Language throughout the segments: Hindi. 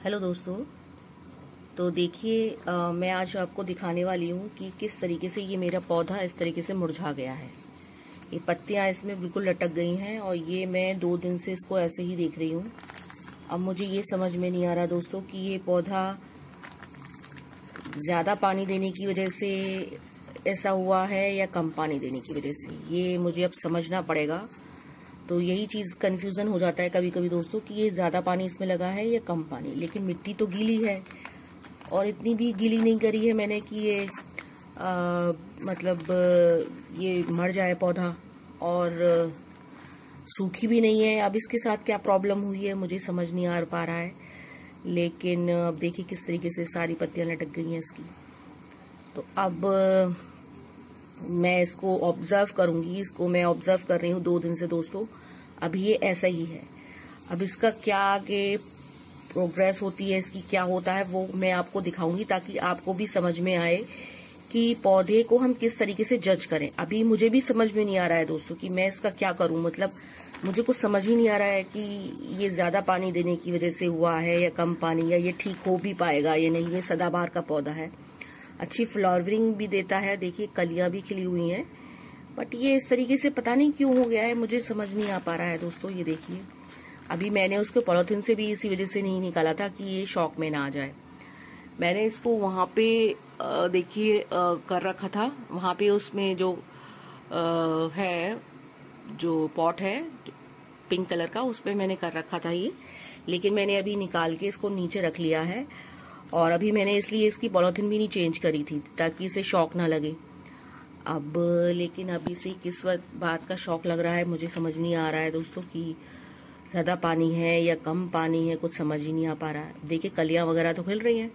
हेलो दोस्तों। तो देखिए मैं आज आपको दिखाने वाली हूँ कि किस तरीके से ये मेरा पौधा इस तरीके से मुरझा गया है। ये पत्तियाँ इसमें बिल्कुल लटक गई हैं और ये मैं 2 दिन से इसको ऐसे ही देख रही हूँ। अब मुझे ये समझ में नहीं आ रहा दोस्तों कि ये पौधा ज़्यादा पानी देने की वजह से ऐसा हुआ है या कम पानी देने की वजह से, ये मुझे अब समझना पड़ेगा। तो यही चीज़ कन्फ्यूज़न हो जाता है कभी कभी दोस्तों कि ये ज़्यादा पानी इसमें लगा है या कम पानी। लेकिन मिट्टी तो गीली है और इतनी भी गीली नहीं करी है मैंने कि ये ये मर जाए पौधा, और सूखी भी नहीं है। अब इसके साथ क्या प्रॉब्लम हुई है मुझे समझ नहीं आ पा रहा है। लेकिन अब देखिए किस तरीके से सारी पत्तियां लटक गई हैं इसकी। तो अब मैं इसको ऑब्जर्व करूंगी। इसको मैं ऑब्जर्व कर रही हूँ 2 दिन से दोस्तों। अभी ये ऐसा ही है। अब इसका क्या आगे प्रोग्रेस होती है, इसकी क्या होता है, वो मैं आपको दिखाऊंगी ताकि आपको भी समझ में आए कि पौधे को हम किस तरीके से जज करें। अभी मुझे भी समझ में नहीं आ रहा है दोस्तों कि मैं इसका क्या करूं। मतलब मुझे कुछ समझ ही नहीं आ रहा है कि ये ज्यादा पानी देने की वजह से हुआ है या कम पानी, या ये ठीक हो भी पाएगा या नहीं। ये सदाबहार का पौधा है, अच्छी फ्लावरिंग भी देता है, देखिए कलियां भी खिली हुई हैं। बट ये इस तरीके से पता नहीं क्यों हो गया है, मुझे समझ नहीं आ पा रहा है दोस्तों। ये देखिए अभी मैंने उसको पॉलीथिन से भी इसी वजह से नहीं निकाला था कि ये शॉक में ना आ जाए। मैंने इसको वहां पे देखिए कर रखा था, वहां पे उसमें जो है जो पॉट है पिंक कलर का, उस पे मैंने कर रखा था ये। लेकिन मैंने अभी निकाल के इसको नीचे रख लिया है। और अभी मैंने इसलिए इसकी पॉलीथिन भी नहीं चेंज करी थी ताकि इसे शॉक ना लगे। अब लेकिन अभी से किस बात का शॉक लग रहा है मुझे समझ नहीं आ रहा है दोस्तों कि ज्यादा पानी है या कम पानी है, कुछ समझ ही नहीं आ पा रहा है। देखिए कलियां वगैरह तो खिल रही हैं।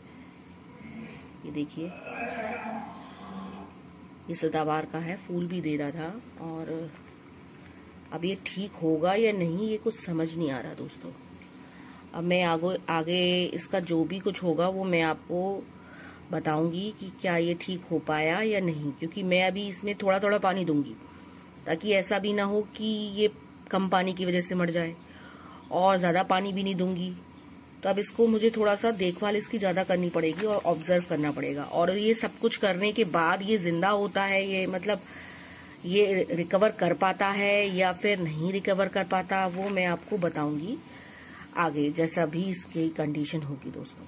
ये देखिए ये सदाबहार का है, फूल भी दे रहा था। और अब ये ठीक होगा या नहीं ये कुछ समझ नहीं आ रहा दोस्तों। अब मैं आगे इसका जो भी कुछ होगा वो मैं आपको बताऊंगी कि क्या ये ठीक हो पाया या नहीं। क्योंकि मैं अभी इसमें थोड़ा थोड़ा पानी दूंगी ताकि ऐसा भी ना हो कि ये कम पानी की वजह से मर जाए, और ज्यादा पानी भी नहीं दूंगी। तो अब इसको मुझे थोड़ा सा देखभाल इसकी ज्यादा करनी पड़ेगी और ऑब्जर्व करना पड़ेगा। और ये सब कुछ करने के बाद ये जिंदा होता है, ये मतलब ये रिकवर कर पाता है या फिर नहीं रिकवर कर पाता, वो मैं आपको बताऊंगी आगे जैसा भी इसकी कंडीशन होगी दोस्तों।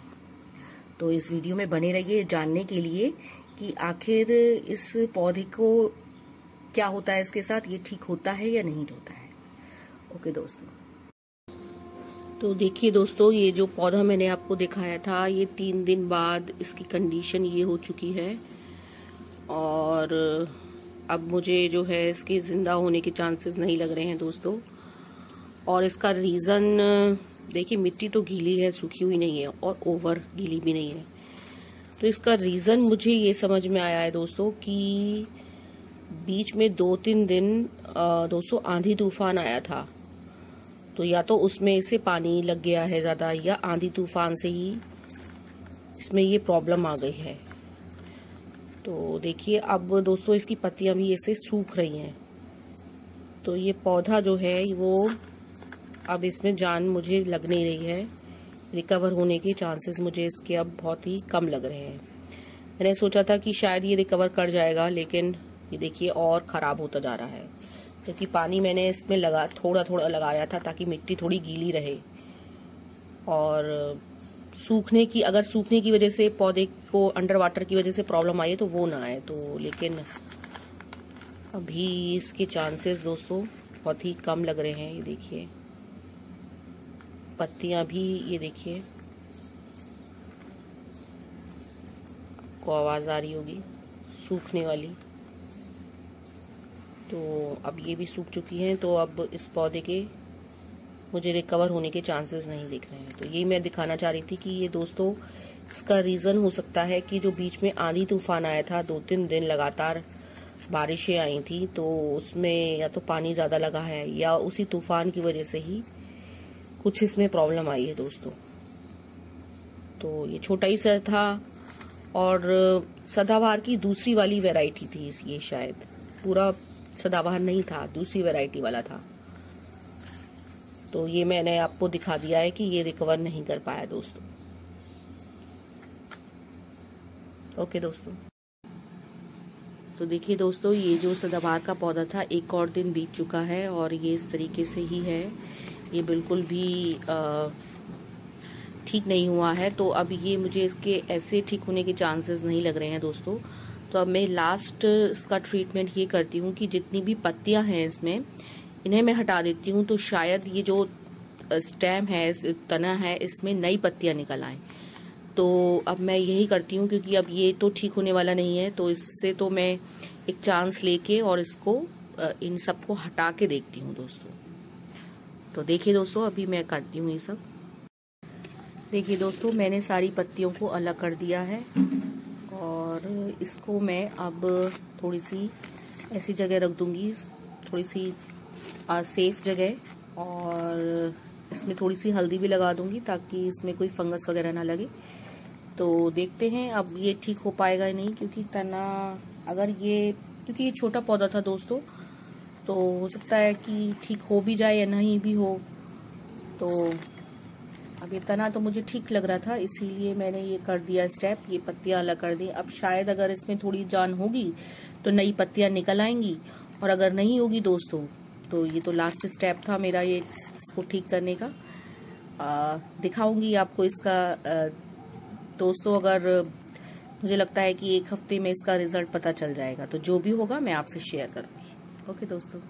तो इस वीडियो में बने रहिए जानने के लिए कि आखिर इस पौधे को क्या होता है इसके साथ, ये ठीक होता है या नहीं होता है। ओके दोस्तों। तो देखिए दोस्तों ये जो पौधा मैंने आपको दिखाया था, ये 3 दिन बाद इसकी कंडीशन ये हो चुकी है। और अब मुझे जो है इसके जिंदा होने के चांसेस नहीं लग रहे हैं दोस्तों। और इसका रीजन देखिए, मिट्टी तो गीली है, सूखी हुई नहीं है और ओवर गीली भी नहीं है। तो इसका रीजन मुझे ये समझ में आया है दोस्तों कि बीच में 2-3 दिन दोस्तों आंधी तूफान आया था। तो या तो उसमें इसे पानी लग गया है ज्यादा, या आंधी तूफान से ही इसमें ये प्रॉब्लम आ गई है। तो देखिए अब दोस्तों इसकी पत्तियां भी ऐसे सूख रही हैं। तो ये पौधा जो है वो अब इसमें जान मुझे लग नहीं रही है। रिकवर होने के चांसेस मुझे इसके अब बहुत ही कम लग रहे हैं। मैंने सोचा था कि शायद ये रिकवर कर जाएगा, लेकिन ये देखिए और खराब होता जा रहा है। क्योंकि पानी मैंने इसमें थोड़ा थोड़ा लगाया था ताकि मिट्टी थोड़ी गीली रहे, और अगर सूखने की वजह से पौधे को अंडर वाटर की वजह से प्रॉब्लम आई है तो वो ना आए। तो लेकिन अभी इसके चांसेस दोस्तों बहुत ही कम लग रहे हैं। ये देखिए पत्तियां भी, ये देखिए आपको आवाज आ रही होगी सूखने वाली। तो अब ये भी सूख चुकी हैं। तो अब इस पौधे के मुझे रिकवर होने के चांसेस नहीं दिख रहे हैं। तो ये मैं दिखाना चाह रही थी कि ये दोस्तों इसका रीजन हो सकता है कि जो बीच में आंधी तूफान आया था, 2-3 दिन लगातार बारिशें आई थी, तो उसमें या तो पानी ज्यादा लगा है या उसी तूफान की वजह से ही कुछ इसमें प्रॉब्लम आई है दोस्तों। तो ये छोटा ही सा था और सदाबहार की दूसरी वाली वैरायटी थी ये, शायद पूरा सदाबहार नहीं था, दूसरी वैरायटी वाला था। तो ये मैंने आपको दिखा दिया है कि ये रिकवर नहीं कर पाया दोस्तों। ओके दोस्तों, तो देखिए दोस्तों, ये जो सदाबहार का पौधा था 1 और दिन बीत चुका है और ये इस तरीके से ही है। ये बिल्कुल भी ठीक नहीं हुआ है। तो अब ये मुझे इसके ऐसे ठीक होने के चांसेस नहीं लग रहे हैं दोस्तों। तो अब मैं लास्ट इसका ट्रीटमेंट ये करती हूँ कि जितनी भी पत्तियां हैं इसमें, इन्हें मैं हटा देती हूँ। तो शायद ये जो स्टेम है, तना है, इसमें नई पत्तियां निकल आए। तो अब मैं यही करती हूँ, क्योंकि अब ये तो ठीक होने वाला नहीं है। तो इससे तो मैं एक चांस लेके और इसको इन सबको हटा के देखती हूँ दोस्तों। तो देखिए दोस्तों, अभी मैं करती हूँ ये सब। देखिए दोस्तों, मैंने सारी पत्तियों को अलग कर दिया है और इसको मैं अब थोड़ी सी ऐसी जगह रख दूंगी, थोड़ी सी सेफ जगह, और इसमें थोड़ी सी हल्दी भी लगा दूंगी ताकि इसमें कोई फंगस वगैरह ना लगे। तो देखते हैं अब ये ठीक हो पाएगा या नहीं, क्योंकि तना अगर क्योंकि ये छोटा पौधा था दोस्तों, तो हो सकता है कि ठीक हो भी जाए या नहीं भी हो। तो अब ये तना तो मुझे ठीक लग रहा था, इसीलिए मैंने ये कर दिया स्टेप, ये पत्तियां अलग कर दी। अब शायद अगर इसमें थोड़ी जान होगी तो नई पत्तियां निकल आएंगी, और अगर नहीं होगी दोस्तों तो ये तो लास्ट स्टेप था मेरा ये इसको ठीक करने का। दिखाऊंगी आपको इसका दोस्तों। अगर मुझे लगता है कि 1 हफ्ते में इसका रिजल्ट पता चल जाएगा, तो जो भी होगा मैं आपसे शेयर करूंगी। ओके दोस्तों,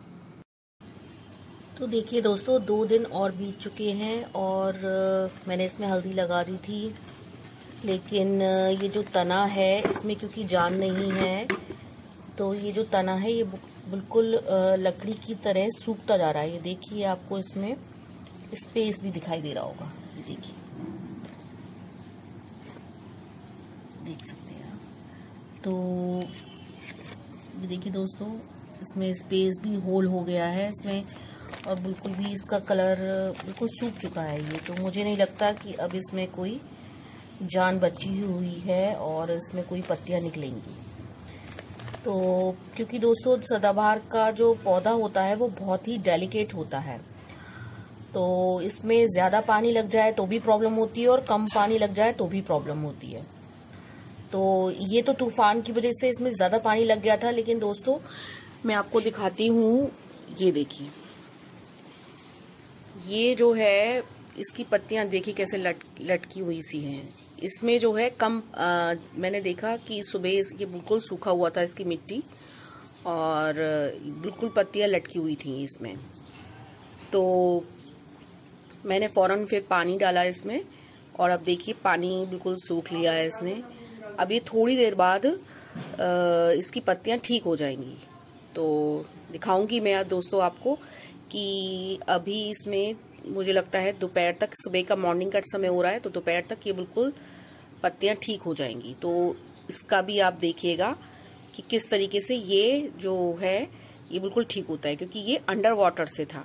तो देखिए दोस्तों, 2 दिन और बीत चुके हैं और मैंने इसमें हल्दी लगा दी थी, लेकिन ये जो तना है इसमें क्योंकि जान नहीं है, तो ये जो तना है ये बिल्कुल लकड़ी की तरह सूखता जा रहा है। ये देखिए, आपको इसमें स्पेस भी दिखाई दे रहा होगा, ये देखिए, देख सकते हैं आप। तो ये देखिए दोस्तों, इसमें स्पेस भी होल हो गया है इसमें, और बिल्कुल भी इसका कलर बिल्कुल सूख चुका है ये। तो मुझे नहीं लगता कि अब इसमें कोई जान बची हुई है और इसमें कोई पत्तियां निकलेंगी। तो क्योंकि दोस्तों सदाबहार का जो पौधा होता है वो बहुत ही डेलिकेट होता है, तो इसमें ज्यादा पानी लग जाए तो भी प्रॉब्लम होती है और कम पानी लग जाए तो भी प्रॉब्लम होती है। तो ये तो तूफान की वजह से इसमें ज्यादा पानी लग गया था, लेकिन दोस्तों मैं आपको दिखाती हूँ, ये देखिए, ये जो है इसकी पत्तियां देखिए कैसे लटकी हुई सी हैं। इसमें जो है मैंने देखा कि सुबह ये बिल्कुल सूखा हुआ था इसकी मिट्टी, और बिल्कुल पत्तियां लटकी हुई थी इसमें। तो मैंने फौरन फिर पानी डाला इसमें, और अब देखिए पानी बिल्कुल सूख लिया है इसने। अब ये थोड़ी देर बाद इसकी पत्तियां ठीक हो जाएंगी। तो दिखाऊंगी मैं दोस्तों आपको कि अभी इसमें मुझे लगता है दोपहर तक, सुबह का मॉर्निंग का समय हो रहा है, तो दोपहर तक ये बिल्कुल पत्तियां ठीक हो जाएंगी। तो इसका भी आप देखिएगा कि किस तरीके से ये जो है ये बिल्कुल ठीक होता है, क्योंकि ये अंडर वाटर से था।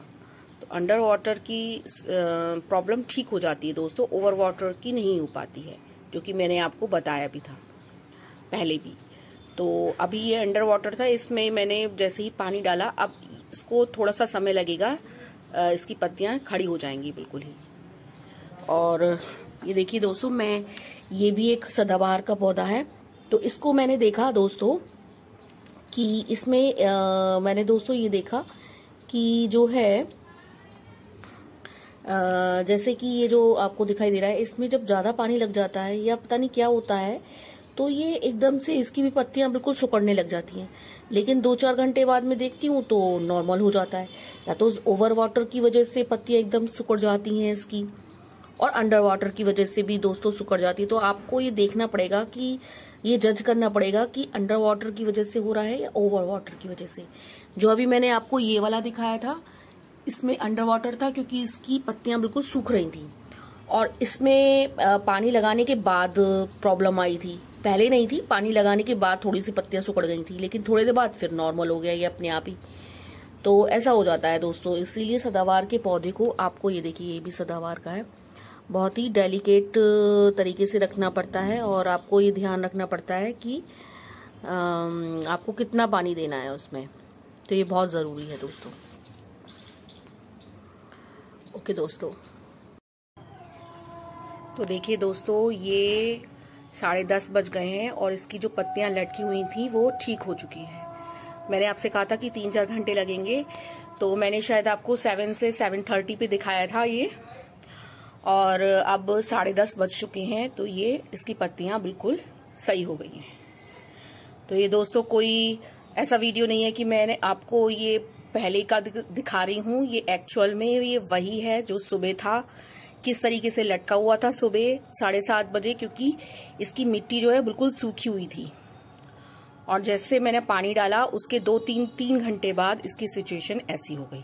तो अंडर वाटर की प्रॉब्लम ठीक हो जाती है दोस्तों, ओवर वाटर की नहीं हो पाती है, जो कि मैंने आपको बताया भी था पहले भी। तो अभी ये अंडर वाटर था, इसमें मैंने जैसे ही पानी डाला, अब इसको थोड़ा सा समय लगेगा, इसकी पत्तियां खड़ी हो जाएंगी बिल्कुल ही। और ये देखिए दोस्तों, ये भी एक सदाबहार का पौधा है। तो इसको मैंने देखा दोस्तों कि इसमें मैंने दोस्तों ये देखा कि जो है जैसे कि ये जो आपको दिखाई दे रहा है, इसमें जब ज्यादा पानी लग जाता है या पता नहीं क्या होता है, तो ये एकदम से इसकी भी पत्तियां बिल्कुल सुकड़ने लग जाती हैं। लेकिन 2-4 घंटे बाद में देखती हूँ तो नॉर्मल हो जाता है। या तो ओवर वाटर की वजह से पत्तियां एकदम सुकड़ जाती हैं इसकी, और अंडर वाटर की वजह से भी दोस्तों सुकड़ जाती है। तो आपको ये देखना पड़ेगा कि ये जज करना पड़ेगा कि अंडर वाटर की वजह से हो रहा है या ओवर वाटर की वजह से। जो अभी मैंने आपको ये वाला दिखाया था, इसमें अंडर वाटर था क्योंकि इसकी पत्तियां बिल्कुल सूख रही थी, और इसमें पानी लगाने के बाद प्रॉब्लम आई थी। पहले नहीं थी, पानी लगाने के बाद थोड़ी सी पत्तियां सुकड़ गई थी, लेकिन थोड़ी देर बाद फिर नॉर्मल हो गया ये अपने आप ही। तो ऐसा हो जाता है दोस्तों। इसीलिए सदाबहार के पौधे को आपको, ये देखिए, ये भी सदाबहार का है, बहुत ही डेलिकेट तरीके से रखना पड़ता है, और आपको ये ध्यान रखना पड़ता है कि आपको कितना पानी देना है उसमें। तो ये बहुत जरूरी है दोस्तों। ओके दोस्तों, तो देखिए दोस्तों, ये 10:30 बज गए हैं और इसकी जो पत्तियां लटकी हुई थी वो ठीक हो चुकी हैं। मैंने आपसे कहा था कि 3-4 घंटे लगेंगे, तो मैंने शायद आपको 7 से 7:30 पे दिखाया था ये, और अब 10:30 बज चुके हैं, तो ये इसकी पत्तियां बिल्कुल सही हो गई हैं। तो ये दोस्तों कोई ऐसा वीडियो नहीं है कि मैंने आपको ये पहले का दिखा रही हूँ, ये एक्चुअल में ये वही है जो सुबह था, किस तरीके से लटका हुआ था सुबह 7:30 बजे, क्योंकि इसकी मिट्टी जो है बिल्कुल सूखी हुई थी। और जैसे मैंने पानी डाला उसके 2-3 घंटे बाद इसकी सिचुएशन ऐसी हो गई।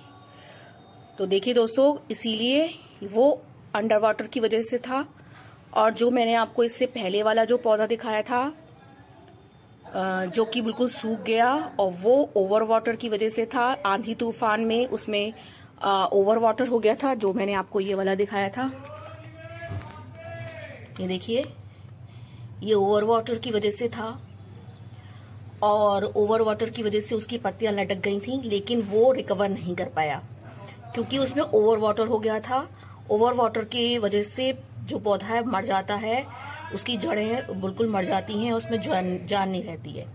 तो देखिए दोस्तों, इसीलिए वो अंडर वाटर की वजह से था। और जो मैंने आपको इससे पहले वाला जो पौधा दिखाया था जो कि बिल्कुल सूख गया, और वो ओवर वाटर की वजह से था, आंधी तूफान में उसमें ओवर वाटर हो गया था, जो मैंने आपको ये वाला दिखाया था। ये देखिए, ये ओवर वाटर की वजह से था, और ओवर वाटर की वजह से उसकी पत्तियां लटक गई थी, लेकिन वो रिकवर नहीं कर पाया क्योंकि उसमें ओवर वाटर हो गया था। ओवर वाटर की वजह से जो पौधा है मर जाता है, उसकी जड़ें बिल्कुल मर जाती हैं, उसमें जान नहीं रहती है।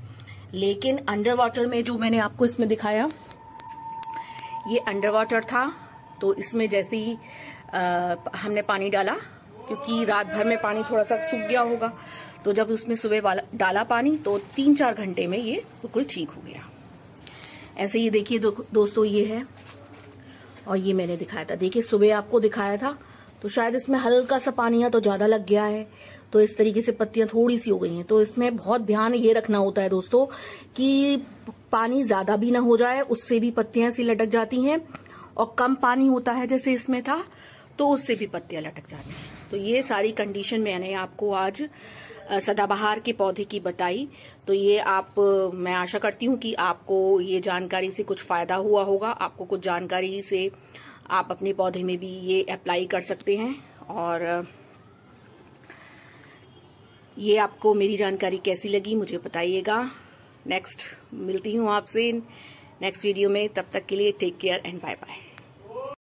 लेकिन अंडर वाटर में जो मैंने आपको इसमें दिखाया, ये अंडर वाटर था, तो इसमें जैसे ही हमने पानी डाला, क्योंकि रात भर में पानी थोड़ा सा सूख गया होगा, तो जब उसमें सुबह डाला पानी तो 3-4 घंटे में ये बिल्कुल ठीक हो गया। ऐसे ही देखिए दोस्तों, ये है, और ये मैंने दिखाया था। देखिए सुबह आपको दिखाया था, तो शायद इसमें हल्का सा पानी है तो ज्यादा लग गया है, तो इस तरीके से पत्तियां थोड़ी सी हो गई हैं। तो इसमें बहुत ध्यान ये रखना होता है दोस्तों कि पानी ज्यादा भी ना हो जाए, उससे भी पत्तियां सी लटक जाती हैं, और कम पानी होता है जैसे इसमें था तो उससे भी पत्तियां लटक जाती हैं। तो ये सारी कंडीशन मैंने आपको आज सदाबहार के पौधे की बताई। तो ये मैं आशा करती हूँ कि आपको ये जानकारी से कुछ फायदा हुआ होगा। आपको कुछ जानकारी से आप अपने पौधे में भी ये अप्लाई कर सकते हैं। और ये आपको मेरी जानकारी कैसी लगी मुझे बताइएगा। नेक्स्ट मिलती हूँ आपसे नेक्स्ट वीडियो में, तब तक के लिए take care and bye bye.